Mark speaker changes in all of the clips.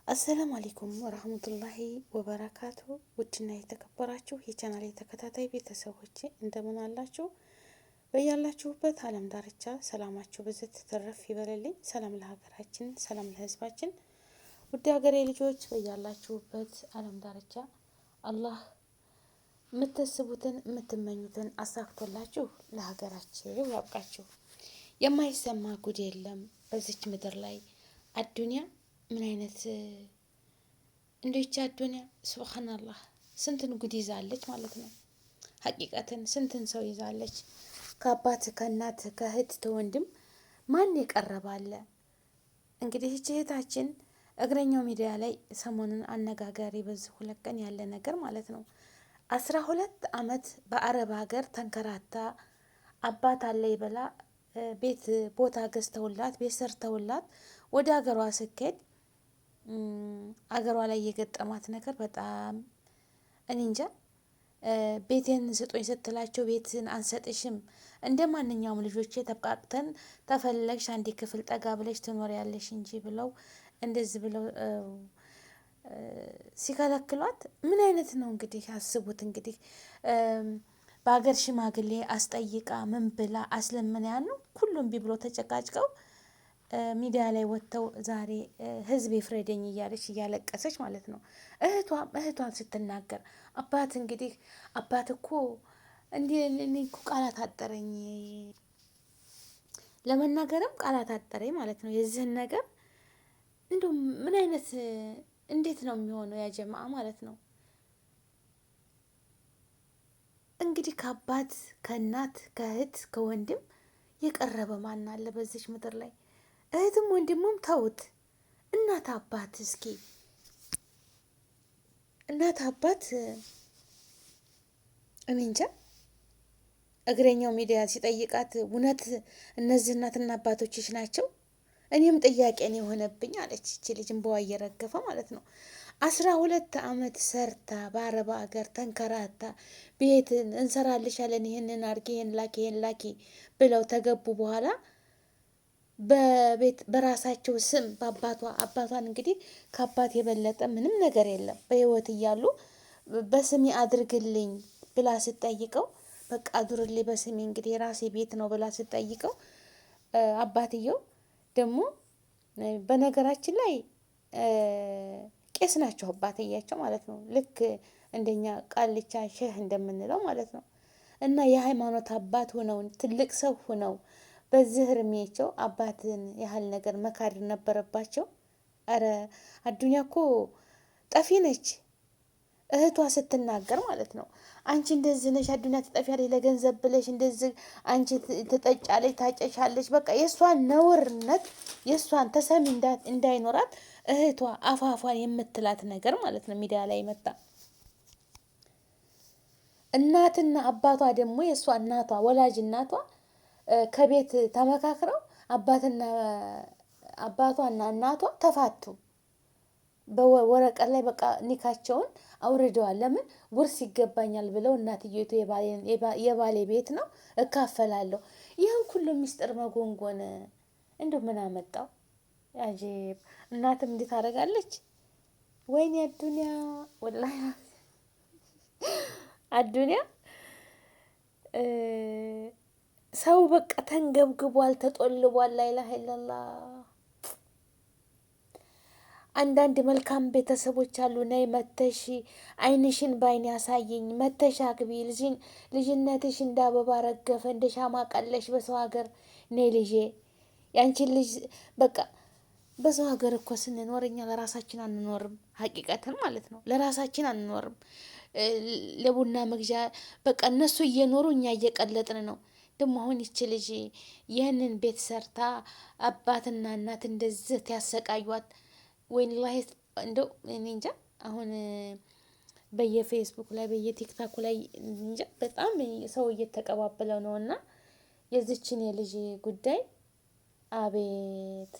Speaker 1: አሰላሙ አለይኩም ወራህመቱላሂ ወበረካቱ። ውድና የተከበራችሁ የቻናሌ ተከታታይ ቤተሰቦች እንደምን አላችሁ? በያላችሁበት ዓለም ዳርቻ ሰላማችሁ በዘት ተረፍ ይበልልኝ። ሰላም ለሀገራችን፣ ሰላም ለሕዝባችን። ውድ ሀገሬ ልጆች በያላችሁበት ዓለም ዳርቻ አላህ የምታስቡትን የምትመኙትን አሳክቶላችሁ ለሀገራችሁ ያብቃችሁ። የማይሰማ ጉድ የለም በዚች ምድር ላይ አዱንያ ምን አይነት እንደይቻ አዱንያ ሱብሃንአላህ ስንትን ጉድ ይዛለች ማለት ነው። ሀቂቀትን ስንትን ሰው ይዛለች። ከአባት ከእናት ከእህት ከወንድም ማን የቀረባለ። እንግዲህ እህታችን እግረኛው ሚዲያ ላይ ሰሞኑን አነጋጋሪ በዚህ ሁለት ቀን ያለ ነገር ማለት ነው። 12 አመት በአረብ ሀገር ተንከራታ አባት አለ ይበላ ቤት ቦታ ገዝተውላት ቤት ሰርተውላት ወደ ሀገሯ ስትሄድ አገሯ ላይ የገጠማት ነገር በጣም እኔ እንጃ። ቤቴን ስጡኝ ስትላቸው ቤትን አንሰጥሽም፣ እንደ ማንኛውም ልጆቼ ተብቃቅተን ተፈለግሽ አንዴ ክፍል ጠጋ ብለሽ ትኖሪያለሽ እንጂ ብለው እንደዚህ ብለው ሲከለክሏት ምን አይነት ነው እንግዲህ አስቡት። እንግዲህ በሀገር ሽማግሌ አስጠይቃ ምን ብላ አስለምን ያን ሁሉም ቢብሎ ተጨቃጭቀው ሚዲያ ላይ ወጥተው ዛሬ ህዝብ ይፍረደኝ እያለች እያለቀሰች ማለት ነው። እህቷን ስትናገር አባት እንግዲህ አባት እኮ እኔ እኮ ቃላት አጠረኝ ለመናገርም ቃላት አጠረኝ ማለት ነው። የዚህን ነገር እንደው ምን አይነት እንዴት ነው የሚሆነው ያ ጀማዓ ማለት ነው። እንግዲህ ከአባት ከእናት ከእህት ከወንድም የቀረበ ማን አለ በዚች ምድር ላይ? እህትም ወንድሙም ተውት፣ እናት አባት እስኪ እናት አባት እኔ እንጃ። እግረኛው ሚዲያ ሲጠይቃት እውነት እነዚህ እናትና አባቶችሽ ናቸው? እኔም ጥያቄ ነው የሆነብኝ አለች ይቺ ልጅ እንባዋ እየረገፈ ማለት ነው። 12 አመት ሰርታ በአረብ ሀገር ተንከራታ ቤትን እንሰራልሻለን ይህንን አርጊ ይህን ላኪ ይህን ላኪ ብለው ተገቡ በኋላ በቤት በራሳቸው ስም አባቷን እንግዲህ ከአባት የበለጠ ምንም ነገር የለም በህይወት እያሉ በስሜ አድርግልኝ ብላ ስትጠይቀው በቃ አዙርልኝ በስሜ እንግዲህ የራሴ ቤት ነው ብላ ስትጠይቀው አባትየው ደግሞ በነገራችን ላይ ቄስ ናቸው አባትያቸው ማለት ነው። ልክ እንደኛ ቃልቻ ሼህ እንደምንለው ማለት ነው። እና የሃይማኖት አባት ሆነው ትልቅ ሰው ሆነው በዚህ እድሜያቸው አባትን ያህል ነገር መካድ ነበረባቸው? አረ አዱንያ እኮ ጠፊ ነች። እህቷ ስትናገር ማለት ነው አንቺ እንደዚህ ነሽ አዱንያ ትጠፊያለሽ፣ ለገንዘብ ብለሽ እንደዚህ አንቺ ትጠጫለሽ፣ ታጨሻለሽ። በቃ የእሷን ነውርነት የእሷን ተሰሚ እንዳይኖራት እህቷ አፋፏን የምትላት ነገር ማለት ነው ሚዲያ ላይ መጣ። እናትና አባቷ ደግሞ የእሷ እናቷ ወላጅ እናቷ ከቤት ተመካክረው አባቷና እናቷ ተፋቱ። በወረቀት ላይ በቃ ኒካቸውን አውርደዋል። ለምን ውርስ ይገባኛል ብለው እናትየቱ የባሌ ቤት ነው እካፈላለሁ። ይህን ሁሉ ሚስጥር መጎንጎን እንደው ምን አመጣው? አጂብ እናትም እንዴት ታደርጋለች? ወይኔ አዱንያ ወላሂ አዱንያ ሰው በቃ ተንገብግቧል፣ ተጦልቧል። ላኢላሀ ኢለላህ። አንዳንድ መልካም ቤተሰቦች አሉ። ነይ መተሽ አይንሽን ባይን ያሳየኝ፣ መተሽ አግቢ፣ ልጅነትሽ እንደ አበባ ረገፈ፣ እንደ ሻማ ቀለሽ በሰው ሀገር ነይ ልጄ ያንቺን ልጅ በቃ በሰው ሀገር እኮ ስንኖር እኛ ለራሳችን አንኖርም። ሀቂቀትን ማለት ነው ለራሳችን አንኖርም። ለቡና መግዣ በቃ እነሱ እየኖሩ እኛ እየቀለጥን ነው። ደግሞ አሁን ይቺ ልጅ ይህንን ቤት ሰርታ አባትና እናት እንደዚህ ያሰቃዩት ወላሂ እንደው እኔ እንጃ። አሁን በየፌስቡክ ላይ በየቲክታኩ ላይ እንጃ በጣም ሰው እየተቀባበለው ነው። እና የዚችን የልጅ ጉዳይ አቤት።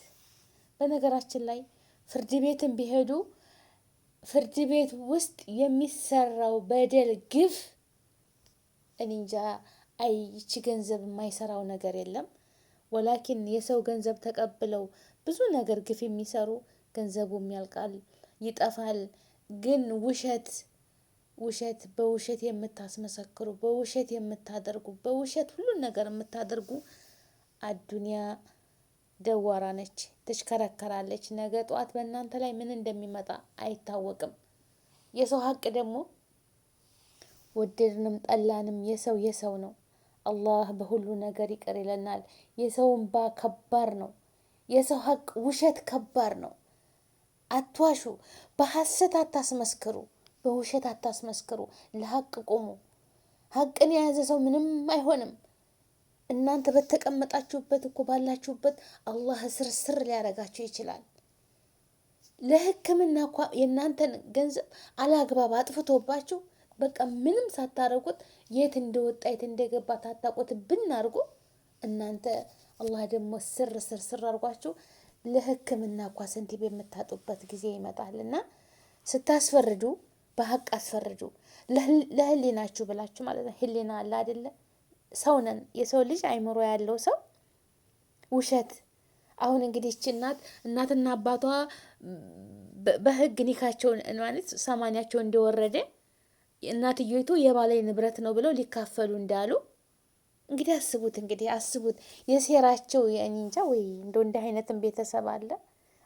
Speaker 1: በነገራችን ላይ ፍርድ ቤትን ቢሄዱ ፍርድ ቤት ውስጥ የሚሰራው በደል ግፍ እኔ እንጃ። አይ ይቺ ገንዘብ የማይሰራው ነገር የለም። ወላኪን የሰው ገንዘብ ተቀብለው ብዙ ነገር ግፍ የሚሰሩ ገንዘቡም ያልቃል፣ ይጠፋል። ግን ውሸት በውሸት የምታስመሰክሩ፣ በውሸት የምታደርጉ፣ በውሸት ሁሉን ነገር የምታደርጉ አዱንያ ደዋራ ነች፣ ትሽከረከራለች። ነገ ጠዋት በእናንተ ላይ ምን እንደሚመጣ አይታወቅም። የሰው ሀቅ ደግሞ ወደድንም ጠላንም የሰው ነው። አላህ በሁሉ ነገር ይቅር ይለናል። የሰው እንባ ከባድ ነው። የሰው ሀቅ ውሸት ከባድ ነው። አትዋሹ፣ በሐሰት አታስመስክሩ፣ በውሸት አታስመስክሩ። ለሀቅ ቁሙ። ሀቅን የያዘ ሰው ምንም አይሆንም። እናንተ በተቀመጣችሁበት እኮ ባላችሁበት አላህ ስር ሊያረጋችሁ ይችላል። ለሕክምና እኮ የእናንተን ገንዘብ አላግባብ አጥፍቶባችሁ በቃ ምንም ሳታረጉት የት እንደወጣ የት እንደገባ ታጣቁት ብናርጉ እናንተ አላህ ደግሞ ስር አርጓችሁ ለሕክምና እኮ ሰንቲም የምታጡበት ጊዜ ይመጣልና ስታስፈርዱ በሀቅ አስፈርዱ። ለህሊናችሁ ብላችሁ ማለት ነው። ህሊና አለ አይደለ? ሰው ነን። የሰው ልጅ አይምሮ ያለው ሰው ውሸት አሁን እንግዲህ እቺ እናትና አባቷ በህግ ኒካቸውን ማለት ሰማንያቸው እንደወረደ እናትየቱ የባላይ ንብረት ነው ብለው ሊካፈሉ እንዳሉ እንግዲህ አስቡት የሴራቸው እንጃ ወይ እንደ አይነትም ቤተሰብ አለ።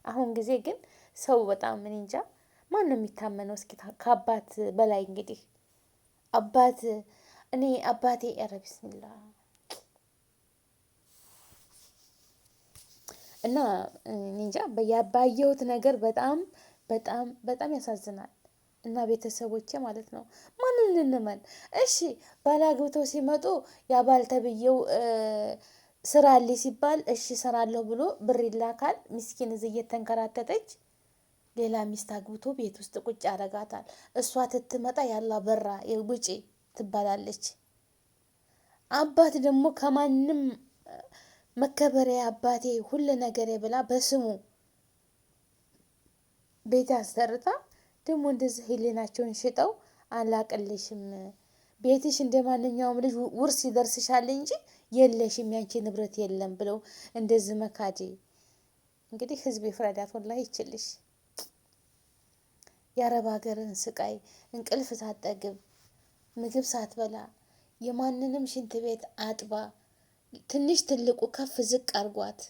Speaker 1: አሁን ጊዜ ግን ሰው በጣም እንጃ ማን ነው የሚታመነው? እስኪ ከአባት በላይ እንግዲህ አባቴ ኧረ ቢስሚላ እና እንጃ ባየሁት ነገር በጣም በጣም በጣም ያሳዝናል። እና ቤተሰቦቼ ማለት ነው ማንን እንመን? እሺ ባላግብተው ሲመጡ ያ ባል ተብዬው ስራልኝ ሲባል እሺ ሰራለሁ ብሎ ብር ይላካል። ምስኪን እዚህ እየተንከራተተች ሌላ ሚስት አግብቶ ቤት ውስጥ ቁጭ ያደርጋታል። እሷ ትትመጣ ያላ በራ ውጪ ትባላለች። አባት ደግሞ ከማንም መከበሪያ አባቴ ሁሉ ነገሬ ብላ በስሙ ቤት አሰርታ ደግሞ እንደዚህ ህሊናቸውን ሽጠው አላቅልሽም፣ ቤትሽ እንደ ማንኛውም ልጅ ውርስ ይደርስሻል እንጂ የለሽም፣ ያንቺ ንብረት የለም ብለው እንደዚህ መካዴ። እንግዲህ ህዝብ ይፍረዳት። ወላሂ ይችልሽ የአረብ ሀገርን ስቃይ እንቅልፍ ሳትጠግብ ምግብ ሳትበላ የማንንም ሽንት ቤት አጥባ ትንሽ ትልቁ ከፍ ዝቅ አርጓት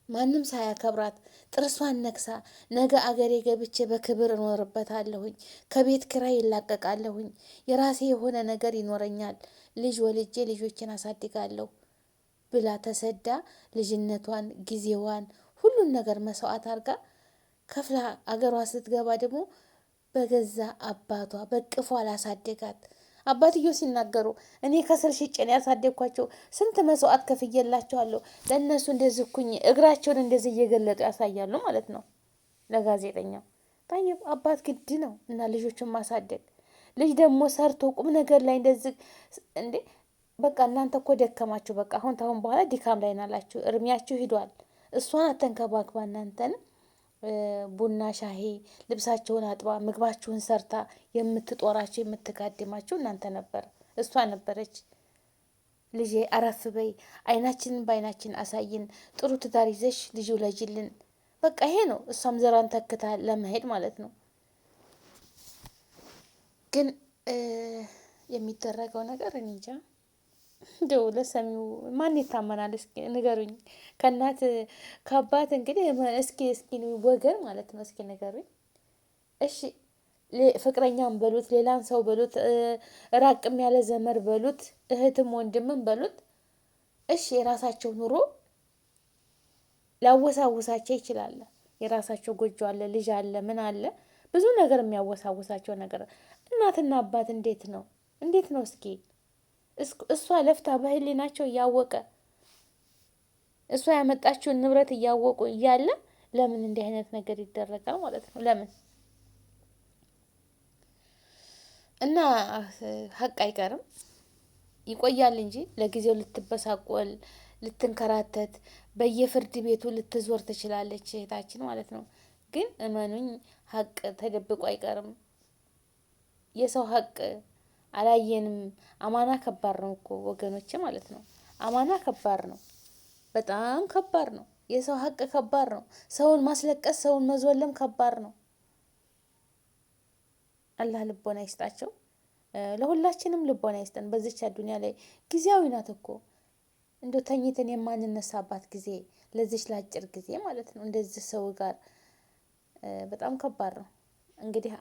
Speaker 1: ማንም ሳያከብራት ጥርሷን ነክሳ ነገ አገሬ ገብቼ በክብር እኖርበታለሁኝ፣ ከቤት ኪራይ ይላቀቃለሁኝ፣ የራሴ የሆነ ነገር ይኖረኛል፣ ልጅ ወልጄ ልጆችን አሳድጋለሁ ብላ ተሰዳ ልጅነቷን ጊዜዋን ሁሉን ነገር መስዋዕት አርጋ ከፍላ አገሯ ስትገባ ደግሞ በገዛ አባቷ በቅፏ ላሳደጋት አባትዮ ሲናገሩ እኔ ከስር ሽጬ ነው ያሳደግኳቸው፣ ስንት መስዋዕት ከፍዬላቸዋለሁ፣ ለእነሱ እንደዚህ ኩኝ እግራቸውን እንደዚህ እየገለጡ ያሳያሉ ማለት ነው ለጋዜጠኛው። ታየብ አባት ግድ ነው እና ልጆችን ማሳደግ። ልጅ ደግሞ ሰርቶ ቁም ነገር ላይ እንደዚህ እንዴ በቃ እናንተ እኮ ደከማችሁ። በቃ አሁን በኋላ ድካም ላይ ናላችሁ፣ እርሚያችሁ ሂዷል። እሷን አተንከባክባ እናንተን ቡና ሻሂ ልብሳቸውን አጥባ ምግባችሁን ሰርታ የምትጦራቸው የምትጋድማቸው እናንተ ነበር፣ እሷ ነበረች። ልጄ አረፍ በይ፣ አይናችንን በአይናችን አሳይን፣ ጥሩ ትዳር ይዘሽ ልጅ ውለጅልን። በቃ ይሄ ነው። እሷም ዘራን ተክታ ለመሄድ ማለት ነው። ግን የሚደረገው ነገር እኔ እንጃ። እንደው ለሰሚው ማን ይታመናል? እስኪ ንገሩኝ። ከእናት ከአባት እንግዲህ እስኪ ወገን ማለት ነው። እስኪ ንገሩኝ። እሺ ፍቅረኛም በሉት ሌላን ሰው በሉት ራቅም ያለ ዘመር በሉት እህትም ወንድምም በሉት እሺ የራሳቸው ኑሮ ሊያወሳውሳቸው ይችላል። የራሳቸው ጎጆ አለ፣ ልጅ አለ፣ ምን አለ፣ ብዙ ነገር የሚያወሳውሳቸው ነገር። እናትና አባት እንዴት ነው እስኪ እሷ ለፍታ በህሊናቸው እያወቀ እሷ ያመጣችውን ንብረት እያወቁ እያለ ለምን እንዲህ አይነት ነገር ይደረጋል ማለት ነው? ለምን? እና ሀቅ አይቀርም ይቆያል እንጂ ለጊዜው ልትበሳቆል ልትንከራተት በየፍርድ ቤቱ ልትዞር ትችላለች እህታችን ማለት ነው። ግን እመኑኝ ሀቅ ተደብቆ አይቀርም። የሰው ሀቅ አላየንም። አማና ከባድ ነው እኮ ወገኖቼ ማለት ነው። አማና ከባድ ነው፣ በጣም ከባድ ነው። የሰው ሀቅ ከባድ ነው። ሰውን ማስለቀስ፣ ሰውን መዞለም ከባድ ነው። አላህ ልቦና ይስጣቸው። ለሁላችንም ልቦና ይስጠን። በዚች አዱንያ ላይ ጊዜያዊ ናት እኮ እንደው ተኝተን የማንነሳባት ጊዜ፣ ለዚች ለአጭር ጊዜ ማለት ነው። እንደዚህ ሰው ጋር በጣም ከባድ ነው። እንግዲህ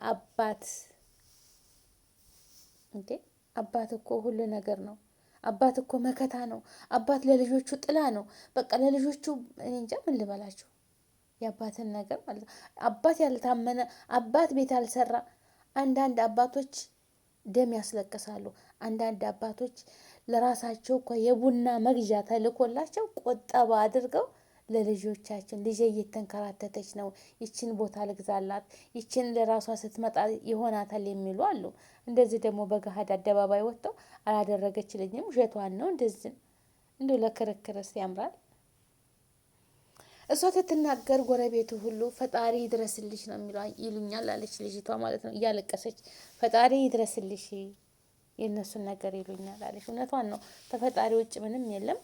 Speaker 1: አባት እኮ ሁሉ ነገር ነው። አባት እኮ መከታ ነው። አባት ለልጆቹ ጥላ ነው። በቃ ለልጆቹ እኔ እንጃ ምን ልበላችሁ፣ የአባትን ነገር ማለት ነው። አባት ያልታመነ አባት ቤት ያልሰራ፣ አንዳንድ አባቶች ደም ያስለቅሳሉ። አንዳንድ አባቶች ለራሳቸው እኮ የቡና መግዣ ተልኮላቸው ቆጠባ አድርገው ለልጆቻችን ልጄ እየተንከራተተች ነው፣ ይችን ቦታ ልግዛላት፣ ይችን ለራሷ ስትመጣ ይሆናታል የሚሉ አሉ። እንደዚህ ደግሞ በገሃድ አደባባይ ወጥተው አላደረገችልኝም ውሸቷን ነው እንደዚህ እንደው ለክርክርስ ያምራል። እሷ ትትናገር ጎረቤቱ ሁሉ ፈጣሪ ይድረስልሽ ነው ይሉኛል አለች ልጅቷ ማለት ነው እያለቀሰች። ፈጣሪ ይድረስልሽ የእነሱን ነገር ይሉኛል አለች። እውነቷን ነው። ተፈጣሪ ውጭ ምንም የለም።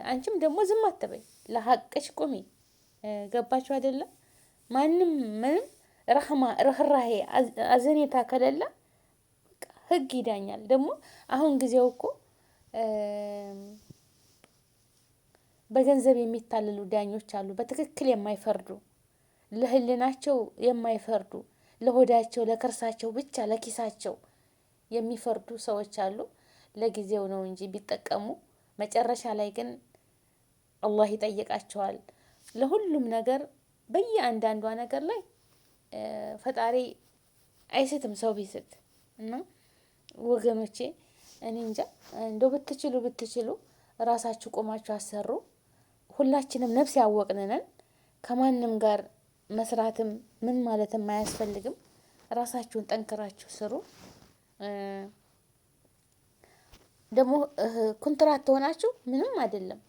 Speaker 1: አንቺም ደግሞ ዝም አትበይ፣ ለሀቅሽ ቁሚ። ገባችሁ አይደለም? ማንም ምንም ርህራሄ አዘኔታ ከሌለ ህግ ይዳኛል። ደግሞ አሁን ጊዜው እኮ በገንዘብ የሚታለሉ ዳኞች አሉ፣ በትክክል የማይፈርዱ፣ ለህልናቸው የማይፈርዱ፣ ለሆዳቸው ለከርሳቸው ብቻ ለኪሳቸው የሚፈርዱ ሰዎች አሉ። ለጊዜው ነው እንጂ ቢጠቀሙ መጨረሻ ላይ ግን አላህ ይጠይቃቸዋል። ለሁሉም ነገር በየአንዳንዷ ነገር ላይ ፈጣሪ አይስትም ሰው ቢስት እና ወገኖቼ እኔ እንጃ እንደው ብትችሉ ራሳችሁ ቆማችሁ አሰሩ። ሁላችንም ነፍስ ያወቅነን ከማንም ጋር መስራትም ምን ማለትም አያስፈልግም። ራሳችሁን ጠንክራችሁ ስሩ። ደግሞ ኮንትራት ሆናችሁ ምንም አይደለም።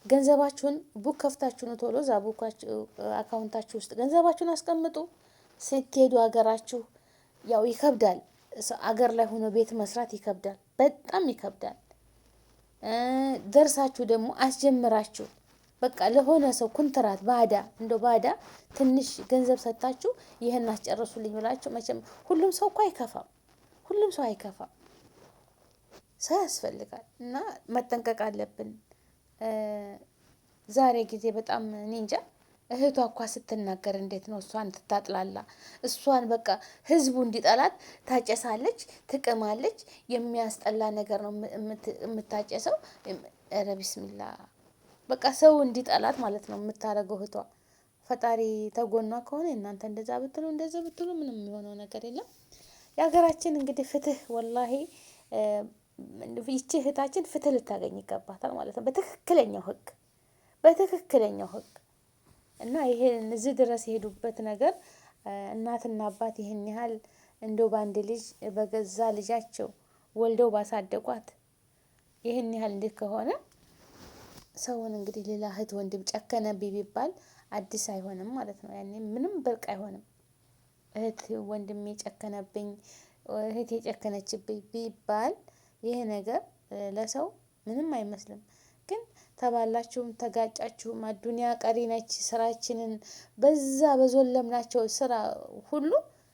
Speaker 1: ገንዘባችሁን ቡክ ከፍታችሁ ነው ቶሎ እዛ ቡካችሁ አካውንታችሁ ውስጥ ገንዘባችሁን አስቀምጡ። ስትሄዱ ሀገራችሁ ያው ይከብዳል። አገር ላይ ሆኖ ቤት መስራት ይከብዳል፣ በጣም ይከብዳል። ደርሳችሁ ደግሞ አስጀምራችሁ በቃ ለሆነ ሰው ኮንትራት ባዳ ትንሽ ገንዘብ ሰጣችሁ ይሄን አስጨርሱልኝ ብላችሁ መቼም ሁሉም ሰው እኮ አይከፋም። ሁሉም ሰው አይከፋም። ሰው ያስፈልጋል እና መጠንቀቅ አለብን። ዛሬ ጊዜ በጣም እኔ እንጃ። እህቷ እኳ ስትናገር እንዴት ነው እሷን ትታጥላላ? እሷን በቃ ህዝቡ እንዲጠላት ታጨሳለች፣ ትቅማለች። የሚያስጠላ ነገር ነው የምታጨሰው። ኧረ ቢስሚላ በቃ ሰው እንዲጠላት ማለት ነው የምታደርገው እህቷ። ፈጣሪ ተጎኗ ከሆነ እናንተ እንደዛ ብትሉ ምንም የሚሆነው ነገር የለም። የሀገራችን እንግዲህ ፍትህ ወላሂ ይቺ እህታችን ፍትህ ልታገኝ ይገባታል ማለት ነው። በትክክለኛው ህግ እና ይሄን እዚህ ድረስ የሄዱበት ነገር እናትና አባት ይሄን ያህል እንደው በአንድ ልጅ በገዛ ልጃቸው ወልደው ባሳደጓት ይሄን ያህል እንዴት ከሆነ ሰውን እንግዲህ ሌላ እህት ወንድም ጨከነብኝ ቢባል አዲስ አይሆንም ማለት ነው። ያኔ ምንም ብርቅ አይሆንም። እህት ወንድሜ ጨከነብኝ፣ እህቴ የጨከነችብኝ ቢባል ይሄ ነገር ለሰው ምንም አይመስልም። ግን ተባላችሁም ተጋጫችሁም አዱንያ ቀሪ ነች። ስራችንን በዛ በዞለምናቸው ስራ ሁሉ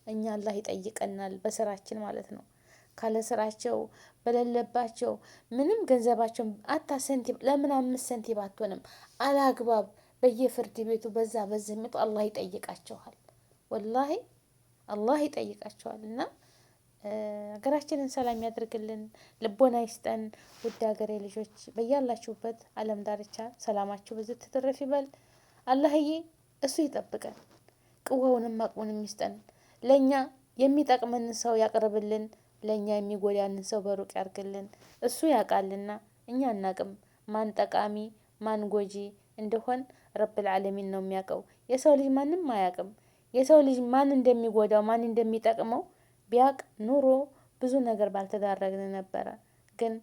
Speaker 1: እኛ አላህ ይጠይቀናል በስራችን ማለት ነው። ካለ ስራቸው በሌለባቸው ምንም ገንዘባቸውን ሳንቲም ለምን 5 ሳንቲም አትሆንም አላግባብ በየፍርድ ቤቱ በዛ የሚጡ አላህ ይጠይቃቸዋል። ወላሂ አላህ ይጠይቃቸዋል። እና ሀገራችንን ሰላም ያድርግልን፣ ልቦና ይስጠን። ውድ ሀገሬ ልጆች በያላችሁበት ዓለም ዳርቻ ሰላማችሁ ብዙ ትትረፍ ይበል። አላህዬ እሱ ይጠብቀን፣ ቅዋውንም አቅሙንም ይስጠን። ለኛ የሚጠቅመንን ሰው ያቅርብልን፣ ለኛ የሚጎዳንን ሰው በሩቅ ያርግልን። እሱ ያውቃልና እኛ አናቅም። ማን ጠቃሚ ማን ጎጂ እንደሆን ረብል ዓለሚን ነው የሚያውቀው። የሰው ልጅ ማንም አያውቅም። የሰው ልጅ ማን እንደሚጎዳው ማን እንደሚጠቅመው ቢያቅ ኑሮ ብዙ ነገር ባልተዳረግን ነበረ። ግን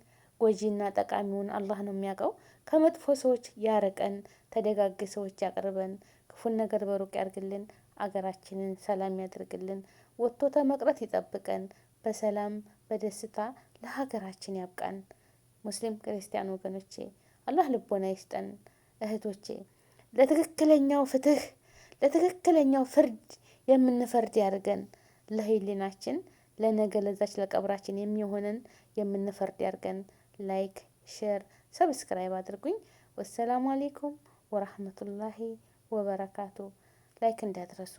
Speaker 1: ጎጂና ጠቃሚውን አላህ ነው የሚያውቀው። ከመጥፎ ሰዎች ያርቀን፣ ተደጋግ ሰዎች ያቅርበን፣ ክፉን ነገር በሩቅ ያርግልን፣ አገራችንን ሰላም ያድርግልን፣ ወጥቶ ተመቅረት ይጠብቀን፣ በሰላም በደስታ ለሀገራችን ያብቃን። ሙስሊም ክርስቲያን ወገኖቼ አላህ ልቦና ይስጠን። እህቶቼ ለትክክለኛው ፍትህ ለትክክለኛው ፍርድ የምንፈርድ ያድርገን። ለህሊናችን ለነገ ለዛች ለቀብራችን የሚሆነን የምንፈርድ ያድርገን። ላይክ፣ ሼር፣ ሰብስክራይብ አድርጉኝ። ወሰላሙ አሌይኩም ወራህመቱላሂ ወበረካቱ። ላይክ እንዳትረሱ።